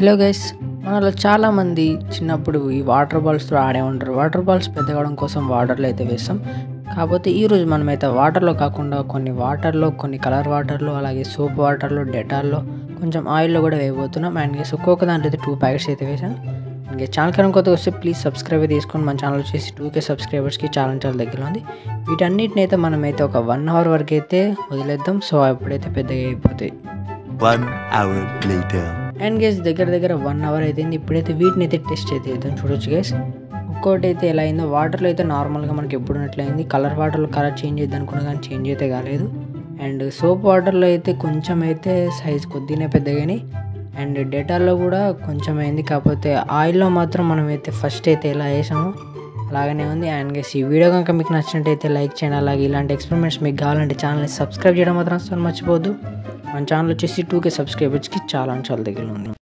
Hello guys, మనలో చాలామంది చిన్నప్పుడు ఈ వాటర్ బాల్స్తో ఆడే ఉంటారు. వాటర్ బాల్స్ పెద్దగా అవడం కోసం వాటర్లో అయితే వేస్తాం. కాకపోతే ఈరోజు మనమైతే వాటర్లో కాకుండా కొన్ని కలర్ వాటర్లో, అలాగే సోప్ వాటర్లో, డెటాల్లో, కొంచెం ఆయిల్లో కూడా వేయబోతున్నాం. అండ్ గైస్ ఒక్కొక్క దాంట్లో అయితే 2 ప్యాకెట్స్ అయితే వేసాం. ఇంకా ఛానల్ కనుక కొత్తగా వస్తే ప్లీజ్ సబ్స్క్రైబ్ తీసుకొని మన ఛానల్ వచ్చేసి 2K సబ్స్క్రైబర్స్కి చాలా దగ్గర ఉంది. వీటన్నిటిని అయితే మనమైతే ఒక 1 అవర్ వరకు అయితే వదిలేద్దాం. సో అప్పుడైతే పెద్దగా అయిపోతాయి. 1 hour later. అండ్ గైస్ దగ్గర 1 అవర్ అయితే ఇప్పుడైతే వీటిని అయితే టెస్ట్ అయితే చేద్దాం. చూడొచ్చు గైస్, ఒక్కోటి అయితే ఎలా అయిందో. వాటర్లో అయితే నార్మల్గా మనకి ఎప్పుడు ఉన్నట్లయింది. కలర్ వాటర్లో కలర్ చేంజ్ చేద్దాం అనుకున్నా కానీ చేంజ్ అయితే కాలేదు. అండ్ సోప్ వాటర్లో అయితే కొంచెం అయితే సైజ్ కొద్దిగా పెద్దగాని, అండ్ డేటాల్లో కూడా కొంచెం అయింది. కాకపోతే ఆయిల్లో మాత్రం మనం అయితే ఫస్ట్ అయితే ఎలా వేసామో అలాగనే ఉంది. అండ్ గైస్ ఈ వీడియో కనుక మీకు నచ్చినట్టయితే లైక్ చేయండి. అలాగే ఇలాంటి ఎక్స్పెరిమెంట్స్ మీకు కావాలంటే ఛానల్ని సబ్స్క్రైబ్ చేయడం మాత్రం అసలు మర్చిపోవద్దు. మన ఛానల్ వచ్చేసి 2K సబ్స్క్రైబర్స్కి చాలా దగ్గర ఉంది.